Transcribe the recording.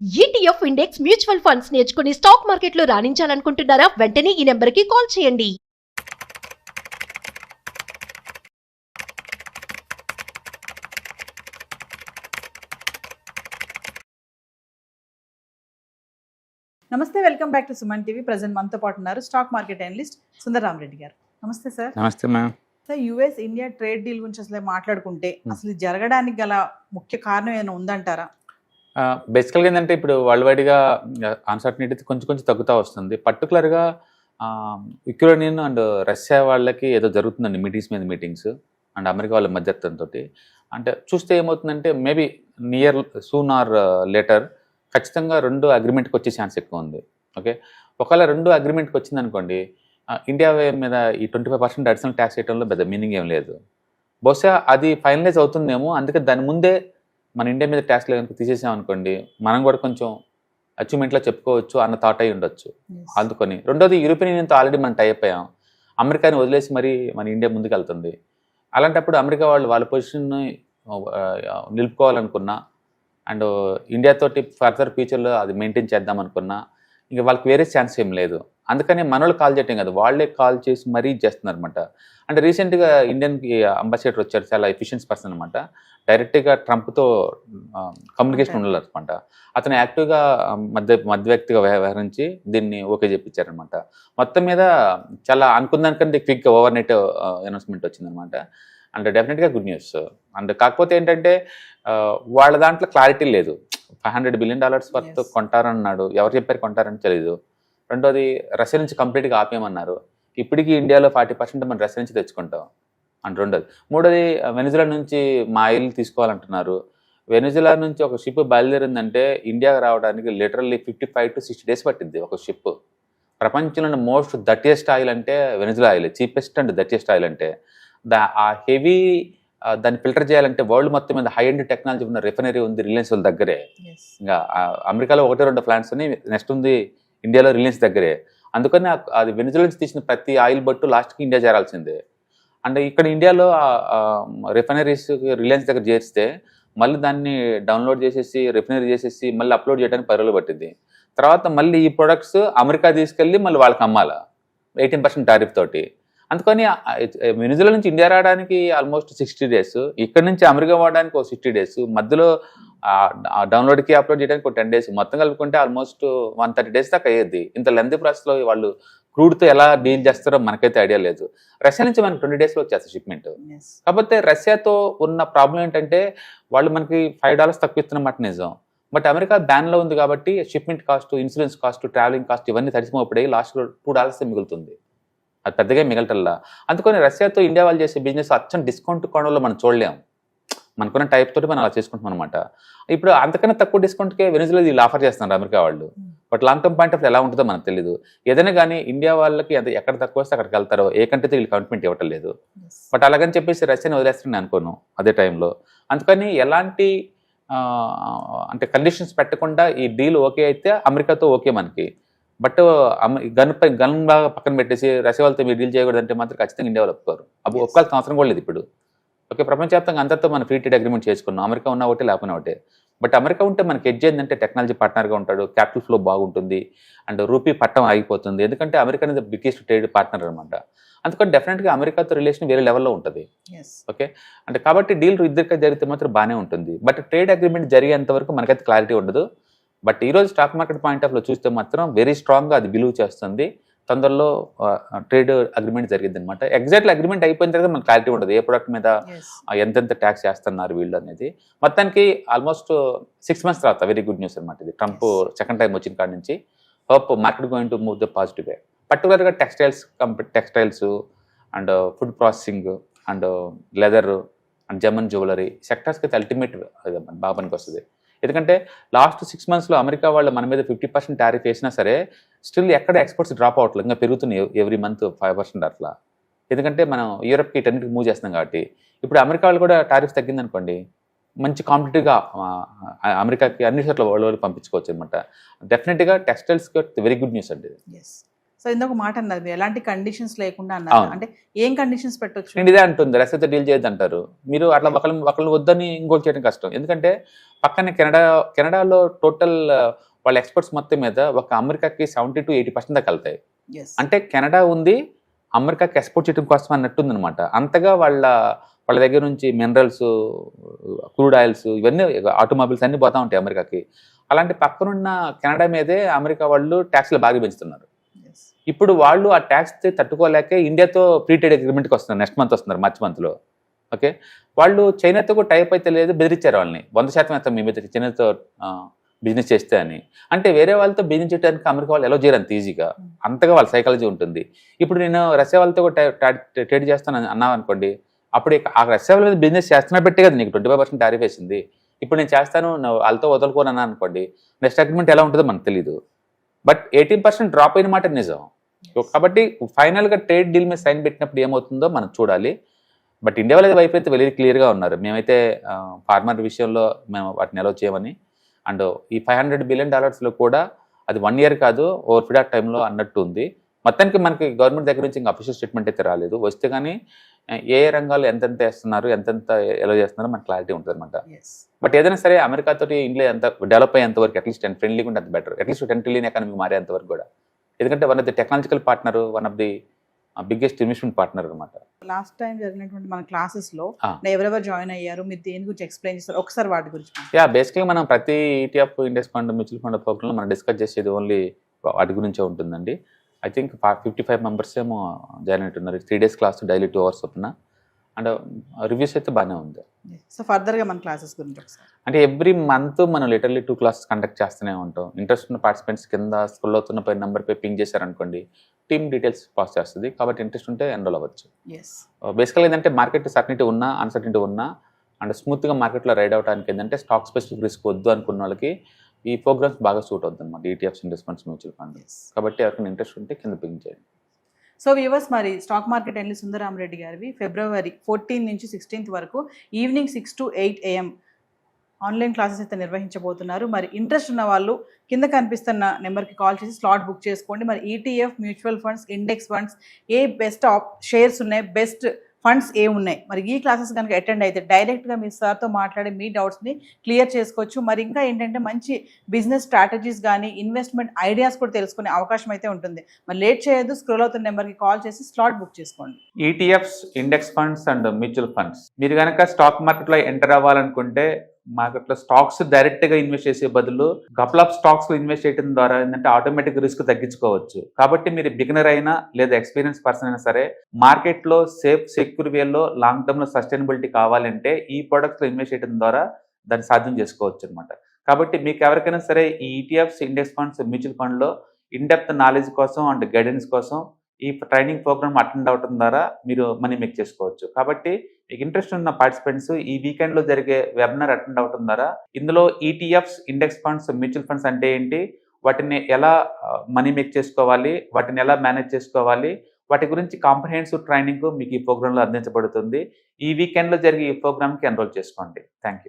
ETF index mutual funds నేర్చుకుని stock మార్కెట్లో రాణించాలనుకుంటున్నారా? వెంటనే ఈ నెంబర్కి కాల్ చేయండి. నమస్తే, welcome back to Suman TV. Present మనతో పాటు ఉన్నారు స్టాక్ మార్కెట్ అనలిస్ట్ సుందరరామరెడ్డి గారు. నమస్తే సార్. నమస్తే ma'am. Sir, US India trade deal గురించి అసలు మాట్లాడుకుంటే అసలు జరగడానికి గల ముఖ్య కారణం ఏమైనా ఉందంటారా? బేసికల్గా ఏంటంటే ఇప్పుడు వరల్డ్ వైడ్గా అన్సర్టనిటీ కొంచెం కొంచెం తగ్గుతూ వస్తుంది. పర్టికులర్గా యుక్రెయిన్ అండ్ రష్యా వాళ్ళకి ఏదో జరుగుతుందండి, మీటింగ్స్ అండ్ అమెరికా వాళ్ళ మధ్యత్వంతో. అంటే చూస్తే ఏమవుతుందంటే maybe near soon or later ఖచ్చితంగా రెండు అగ్రిమెంట్కి వచ్చే ఛాన్స్ ఎక్కువ ఉంది. ఓకే, ఒకవేళ రెండు అగ్రిమెంట్కి వచ్చింది అనుకోండి, ఇండియా మీద ఈ 25% అడిషనల్ ట్యాక్స్ వేయడంలో పెద్ద మీనింగ్ ఏం లేదు. బహుశా అది ఫైనలైజ్ అవుతుందేమో, అందుకే దాని ముందే మన ఇండియా మీద ట్యాక్స్ కనుక తీసేసామనుకోండి, మనం కూడా కొంచెం అచీవ్మెంట్లో చెప్పుకోవచ్చు అన్న థాట్ అయి ఉండొచ్చు. అందుకొని రెండోది, యూరోపియన్ యూనియన్తో ఆల్రెడీ మనం టై అయిపోయాం, అమెరికాని వదిలేసి మరీ మన ఇండియా ముందుకు వెళ్తుంది. అలాంటప్పుడు అమెరికా వాళ్ళు వాళ్ళ పొజిషన్ని నిలుపుకోవాలనుకున్నా అండ్ ఇండియాతోటి ఫర్దర్ ఫ్యూచర్లో అది మెయింటైన్ చేద్దాం అనుకున్నా ఇంకా వాళ్ళకి వేరే ఛాన్స్ ఏం లేదు. అందుకని మన వాళ్ళు కాల్ చేయటం కాదు, వాళ్ళే కాల్ చేసి మరీ చేస్తున్నారు అనమాట. అంటే రీసెంట్గా ఇండియన్కి అంబాసిడర్ వచ్చారు, చాలా ఎఫిషియన్స్ పర్సన్ అనమాట. డైరెక్ట్గా ట్రంప్తో కమ్యూనికేషన్ ఉండాలి అనమాట. అతను యాక్టివ్గా మధ్యవ్యక్తిగా వ్యవహరించి దీన్ని ఓకే చెప్పించారనమాట. మొత్తం మీద చాలా అనుకున్నానికంటే క్విక్గా ఓవర్ నైట్ అనౌన్స్మెంట్ వచ్చిందనమాట. అండ్ డెఫినెట్గా గుడ్ న్యూస్. అండ్ కాకపోతే ఏంటంటే వాళ్ళ దాంట్లో క్లారిటీ లేదు. $500 బిలియన్ వర్త్ కొంటారన్నాడు, ఎవరు చెప్పారు కొంటారని తెలియదు. రెండోది, రష్యా నుంచి కంప్లీట్గా ఆపేయమన్నారు. ఇప్పటికీ ఇండియాలో 40% మనం రష్యా నుంచి తెచ్చుకుంటాం అండ్ రెండోది. మూడోది, వెనిజులా నుంచి మా ఆయిల్ తీసుకోవాలంటున్నారు. వెనిజులా నుంచి ఒక షిప్ బయలుదేరిందంటే ఇండియాకి రావడానికి లిటరల్లీ 55 to 60 days పట్టింది ఒక షిప్. ప్రపంచంలో మోస్ట్ దట్టియెస్ట్ ఆయిల్ అంటే వెనిజులా ఆయిల్, చీపెస్ట్ అండ్ దట్టియెస్ట్ ఆయిల్. అంటే ఆ హెవీ దాన్ని ఫిల్టర్ చేయాలంటే వరల్డ్ మొత్తం మీద హై ఎండ్ టెక్నాలజీ ఉన్న రిఫైనరీ ఉంది రిలయన్స్ వాళ్ళ దగ్గరే. ఇంకా అమెరికాలో 1-2 ప్లాంట్స్ ఉన్నాయి, నెక్స్ట్ ఉంది ఇండియాలో రిలయన్స్ దగ్గరే. అందుకని అది వెనిజులా నుంచి తీసిన ప్రతి ఆయిల్ బట్టు లాస్ట్కి ఇండియా చేరాల్సిందే. అంటే ఇక్కడ ఇండియాలో రిఫైనరీస్ రిలయన్స్ దగ్గర చేరిస్తే మళ్ళీ దాన్ని డౌన్లోడ్ చేసేసి రిఫైనరీ చేసేసి మళ్ళీ అప్లోడ్ చేయడానికి 10 రోజులు పట్టింది. తర్వాత మళ్ళీ ఈ ప్రొడక్ట్స్ అమెరికా తీసుకెళ్ళి మళ్ళీ వాళ్ళకి అమ్మాలా 18% టారిఫ్ తోటి. అందుకని వెనిజులా నుంచి ఇండియా రావడానికి ఆల్మోస్ట్ 60 days, ఇక్కడ నుంచి అమెరికా వాడడానికి ఒక 60 days, మధ్యలో డౌన్లోడ్కి అప్లోడ్ చేయడానికి ఒక 10 days, మొత్తం కలుపుకుంటే ఆల్మోస్ట్ 130 days దాకా అయ్యేది. ఇంత లెంత్ ప్రాసెస్లో వాళ్ళు క్రూడ్తో ఎలా డీల్ చేస్తారో మనకైతే ఐడియా లేదు. రష్యా నుంచి మనకి 20 daysలో వచ్చేస్తుంది షిప్మెంట్. కాకపోతే రష్యాతో ఉన్న ప్రాబ్లం ఏంటంటే వాళ్ళు మనకి $5 తక్కువ ఇస్తున్నమాట నిజం, బట్ అమెరికా బ్యాన్లో ఉంది కాబట్టి shipment cost, insurance cost, travelling cost ఇవన్నీ తడిసిపోయి లాస్ట్లో $2 మిగులుతుంది. అది పెద్దగా మిగలటల్లా. అందుకని రష్యాతో ఇండియా వాళ్ళు చేసే బిజినెస్ అచ్చం డిస్కౌంట్ కోణంలో మనం చూడలేము. మనకున్న టైప్ తోటి మనం అలా చేసుకుంటాం అనమాట. ఇప్పుడు అంతకన్నా తక్కువ డిస్కౌంట్కే వెనిజులా వీళ్ళు ఆఫర్ చేస్తున్నారు అమెరికా వాళ్ళు. But long term point of ఎలా ఉంటుందో మనకు తెలియదు. ఏదైనా కానీ ఇండియా వాళ్ళకి అది ఎక్కడ తక్కువ వస్తే అక్కడికి వెళ్తారో, ఏ కంట్రీతో వీళ్ళు కమిట్మెంట్ ఇవ్వటం లేదు. బట్ అలాగని చెప్పేసి రష్యాని వదిలేస్తారని అనుకోను అదే టైంలో. అందుకని ఎలాంటి అంటే కండిషన్స్ పెట్టకుండా ఈ డీల్ ఓకే అయితే అమెరికాతో ఓకే మనకి. బట్ గన్ బాగా పక్కన పెట్టేసి రష్యా వాళ్ళతో మీరు డీల్ చేయకూడదంటే మాత్రం ఖచ్చితంగా ఇండియా వాళ్ళు ఒప్పుకోరు. అప్పుడు ఒప్పుకోవాల్సిన అవసరం కూడా లేదు ఇప్పుడు. ఓకే, ప్రపంచవ్యాప్తంగా అందరితో మనం ఫ్రీ ట్రేడ్ అగ్రిమెంట్ చేసుకున్నాం, అమెరికా ఉన్న ఒకటే లేకపోయినా ఒకటే. బట్ అమెరికా ఉంటే మనకి ఎడ్జ్ ఏంటంటే టెక్నాలజీ పార్ట్నర్గా ఉంటాడు, క్యాపిటల్ ఫ్లో బాగుంటుంది అండ్ రూపీ పట్టం ఆగిపోతుంది. ఎందుకంటే అమెరికా అనేది బిగ్గెస్ట్ ట్రేడ్ పార్ట్నర్ అనమాట. అందుకని డెఫినెట్గా అమెరికాతో రిలేషన్ వేరే లెవెల్లో ఉంటుంది. ఓకే, అంటే కాబట్టి డీల్ ఇద్దరికీ జరిగితే మాత్రం బాగానే ఉంటుంది. బట్ ట్రేడ్ అగ్రిమెంట్ జరిగేంత వరకు మనకైతే క్లారిటీ ఉండదు. బట్ ఈరోజు స్టాక్ మార్కెట్ పాయింట్ ఆఫ్ లో చూస్తే మాత్రం వెరీ స్ట్రాంగ్గా అది బిలీవ్ చేస్తుంది. తొందరలో ట్రేడ్ అగ్రిమెంట్ జరిగింది అనమాట. ఎగ్జాక్ట్లీ అగ్రిమెంట్ అయిపోయిన తర్వాత మనకు క్లారిటీ ఉండదు ఏ ప్రొడక్ట్ మీద ఎంతెంత ట్యాక్స్ చేస్తున్నారు వీళ్ళు అనేది. మొత్తానికి ఆల్మోస్ట్ 6 months తర్వాత వెరీ గుడ్ న్యూస్ అనమాట ఇది. ట్రంప్ సెకండ్ టైం వచ్చిన కాడ నుంచి hope market going to move the positive way. పర్టికులర్గా textiles and food processing and leather and జర్మన్ జ్యువెలరీ సెక్టర్స్కి అయితే అల్టిమేట్ బాగా పనికి వస్తుంది. ఎందుకంటే లాస్ట్ 6 monthsలో అమెరికా వాళ్ళు మన మీద 50% టారిఫ్ వేసినా సరే స్టిల్ ఎక్కడ ఎక్స్పోర్ట్స్ డ్రాప్ అవ్వట్లేదు, ఇంకా పెరుగుతున్నాయి ఎవ్రీ మంత్ 5% అట్లా. ఎందుకంటే మనం యూరప్కి 10కి మూవ్ చేస్తున్నాం కాబట్టి. ఇప్పుడు అమెరికా వాళ్ళు కూడా టారిఫ్ తగ్గిందనుకోండి, మంచి కాంపిటేటివ్గా అమెరికాకి అన్ని చోట్ల వరల్డ్ పంపించుకోవచ్చు అనమాట. డెఫినెట్గా టెక్స్టైల్స్కి వెరీ గుడ్ న్యూస్ అండి. సో ఇంకొక మాట అన్నారు మీరు, ఎలాంటి కండిషన్స్ లేకుండా అన్నారు. అవును. అంటే ఏం కండిషన్స్ పెట్టొచ్చు? నేను ఇదే అంటుంది, రసీదు డీల్ చేయొద్దు అంటారు. మీరు అట్లా ఒకళ్ళు వద్దని ఇంకోటి చేయడం కష్టం. ఎందుకంటే పక్కనే కెనడాలో టోటల్ వాళ్ళ ఎక్స్పోర్ట్స్ మొత్తం మీద ఒక అమెరికాకి 70 to 80% దాకా వెళ్తాయి. Yes. అంటే కెనడా ఉంది అమెరికాకి ఎక్స్పోర్ట్ చేయడం కోసం అన్నట్టుంది అనమాట. అంతగా వాళ్ళ దగ్గర నుంచి మినరల్స్, క్రూడ్ ఆయిల్స్, ఇవన్నీ ఆటోమొబైల్స్ అన్ని పోతా ఉంటాయి అమెరికాకి. అలాంటి పక్కనున్న కెనడా మీదే అమెరికా వాళ్ళు ట్యాక్స్లు బాగా పెంచుతున్నారు. Yes. ఇప్పుడు వాళ్ళు ఆ ట్యాక్స్ తట్టుకోలేక ఇండియాతో ఫ్రీ ట్రేడ్ అగ్రిమెంట్కి వస్తున్నారు. నెక్స్ట్ మంత్ వస్తున్నారు, మార్చి మంత్లో. ఓకే, వాళ్ళు చైనాతో కూడా టైప్ అయితే లేదు, బెదిరించారు వాళ్ళని. 100% వేస్తాం మీ మీద చైనాతో బిజినెస్ చేస్తే అని. అంటే వేరే వాళ్ళతో బిజినెస్ చేయడానికి అమెరికా వాళ్ళు ఎలా చేయరు అంత ఈజీగా. అంతగా వాళ్ళ సైకాలజీ ఉంటుంది. ఇప్పుడు నేను రష్యా వాళ్ళతో కూడా ట్రేడ్ చేస్తాను అన్నావు అనుకోండి, అప్పుడు ఆ రష్యా వాళ్ళ మీద బిజినెస్ చేస్తున్నా పెట్టే కదా నీకు 25% టారిఫ్ వేసింది. ఇప్పుడు నేను చేస్తాను, వాళ్ళతో వదులుకోను అన్నా అనుకోండి, నెక్స్ట్ అగ్రిమెంట్ ఎలా ఉంటుందో మనకు తెలియదు. బట్ 18% డ్రాప్ అయిన మాట నిజం. కాబట్టి ఫైనల్గా ట్రేడ్ డీల్ మీద సైన్ పెట్టినప్పుడు ఏమవుతుందో మనం చూడాలి. బట్ ఇండియా వాళ్ళ వైపు అయితే వెరీ క్లియర్గా ఉన్నారు. మేమైతే ఫార్మర్ విషయంలో మేము వాటిని ఎలా చేయమని. అండ్ ఈ $500 billion కూడా అది 1 year కాదు, ఓవర్ పీరియడ్ ఆఫ్ టైంలో అన్నట్టు ఉంది. మొత్తానికి మనకి గవర్నమెంట్ దగ్గర నుంచి ఇంకా అఫీషియల్ స్టేట్మెంట్ అయితే రాలేదు. వస్తే కానీ ఏ రంగాల్లో ఎంతెంత వేస్తున్నారు, ఎంతెంత ఎలా చేస్తున్నారో మనకు క్లారిటీ ఉంటుంది అనమాట. Yes. బట్ ఏదైనా సరే అమెరికాతో ఇండియా ఎంత డెవలప్ అయ్యేంత వరకు అట్లీస్ట్ ఫ్రెండ్లీగా ఉంటే అంత బెటర్. అట్లీస్ట్ $10 trillion ఎకానమీ మారేంత వరకు కూడా. ఎందుకంటే one of the technological partner, one of the biggest investment partner అనమాట. లాస్ట్ టైం జరిగినటువంటి మన క్లాసెస్ లో ఎవరెవరు జాయిన్ అయ్యారు, మీరు దేని గురించి ఎక్స్ప్లెయిన్ చేస్తారు, ఒకసారి వాటి గురించి. బేసిక్గా మనం ప్రతి ETF, index fund, mutual fund ప్రోగ్రాంలో మనం డిస్కస్ చేసేది ఓన్లీ వాటి గురించే ఉంటుందండి. ఐ థింక్ 55 members ఏమో జాయిన్ అవుతున్నారు. 3 days క్లాస్, డైలీ 2 hours చొప్పున. అండ్ రివ్యూస్ అయితే బాగానే ఉంది. సో ఫర్దర్గా మన క్లాసెస్ గురించి ఒకసారి. అంటే ఎవ్రీ మంత్ మనం లిటర్లీ 2 classes కండక్ట్ చేస్తూనే ఉంటాం. ఇంట్రెస్ట్ ఉన్న పార్టిసిపెంట్స్ కింద స్కూల్ అవుతున్న నెంబర్పై పింగ్ చేశారనుకోండి, టీమ్ డీటెయిల్స్ పాస్ చేస్తుంది. కాబట్టి ఇంట్రెస్ట్ ఉంటే ఎన్రోల్ అవ్వచ్చు. బేసికల్ ఏంటంటే మార్కెట్ సర్టనిటీ ఉన్నా, అన్సర్టనిటీ ఉన్నా, అండ్ స్మూత్గా మార్కెట్లో రైడ్ అవడానికి ఏంటంటే స్టాక్ స్పెసిఫిక్ రిస్క్ వద్దు అనుకున్న వాళ్ళకి ఈ ప్రోగ్రామ్స్ బాగా సూట్ అవుతుంది అనమాట. ETFs, index funds, mutual funds. కాబట్టి ఎవరికైనా ఇంట్రెస్ట్ ఉంటే కింద పింగ్ చేయండి. సో వ్యూవర్స్, మరి స్టాక్ మార్కెట్ అనలిస్ట్ సుందరరామరెడ్డి గారివి February 14 నుంచి 16th వరకు evening 6 to 8 AM online classes అయితే నిర్వహించబోతున్నారు. మరి ఇంట్రెస్ట్ ఉన్న వాళ్ళు కింద కనిపిస్తున్న నెంబర్కి కాల్ చేసి స్లాట్ బుక్ చేసుకోండి. మరి ETF, mutual funds, index funds, ఏ బెస్ట్ షేర్స్ ఉన్నాయి, బెస్ట్ ఫండ్స్ ఏ ఉన్నాయి, మరి ఈ క్లాసెస్ కనుక అటెండ్ అయితే డైరెక్ట్గా మీ సార్తో మాట్లాడి మీ డౌట్స్ని క్లియర్ చేసుకోవచ్చు. మరి ఇంకా ఏంటంటే మంచి బిజినెస్ స్ట్రాటజీస్ కానీ ఇన్వెస్ట్మెంట్ ఐడియాస్ కూడా తెలుసుకునే అవకాశం అయితే ఉంటుంది. మరి లేట్ చేయొద్దు, స్క్రోల్ అవుతున్న నెంబర్కి కాల్ చేసి స్లాట్ బుక్ చేసుకోండి. ETFs, index funds and mutual funds మీరు కనుక స్టాక్ మార్కెట్లో ఎంటర్ అవ్వాలనుకుంటే, మార్కెట్లో స్టాక్స్ డైరెక్ట్గా ఇన్వెస్ట్ చేసే బదులు కపుల్ ఆఫ్ స్టాక్స్లో ఇన్వెస్ట్ చేయడం ద్వారా ఏంటంటే ఆటోమేటిక్ రిస్క్ తగ్గించుకోవచ్చు. కాబట్టి మీరు బిగినర్ అయినా లేదా ఎక్స్పీరియన్స్ పర్సన్ అయినా సరే మార్కెట్లో సేఫ్, సెక్యూర్ వేలో లాంగ్ టర్మ్లో సస్టైనబిలిటీ కావాలంటే ఈ ప్రొడక్ట్స్లో ఇన్వెస్ట్ చేయడం ద్వారా దాన్ని సాధ్యం చేసుకోవచ్చు అనమాట. కాబట్టి మీకు ఎవరికైనా సరే ఈ ETFs, ఇండెక్స్ ఫండ్స్, మ్యూచువల్ ఫండ్లో ఇన్డెప్త్ నాలెడ్జ్ కోసం అండ్ గైడెన్స్ కోసం ఈ ట్రైనింగ్ ప్రోగ్రామ్ అటెండ్ అవడం ద్వారా మీరు మనీ మేక్ చేసుకోవచ్చు. కాబట్టి మీకు ఇంట్రెస్ట్ ఉన్న పార్టిసిపెంట్స్ ఈ వీకెండ్లో జరిగే వెబినార్ అటెండ్ అవడం ద్వారా ఇందులో ETFs, index funds, mutual funds అంటే ఏంటి, వాటిని ఎలా మనీ మేక్ చేసుకోవాలి, వాటిని ఎలా మేనేజ్ చేసుకోవాలి, వాటి గురించి కాంప్రహెన్సివ్ ట్రైనింగ్ మీకు ఈ ప్రోగ్రాంలో అందించబడుతుంది. ఈ వీకెండ్లో జరిగే ఈ ప్రోగ్రామ్కి ఎన్రోల్ చేసుకోండి. Thank you.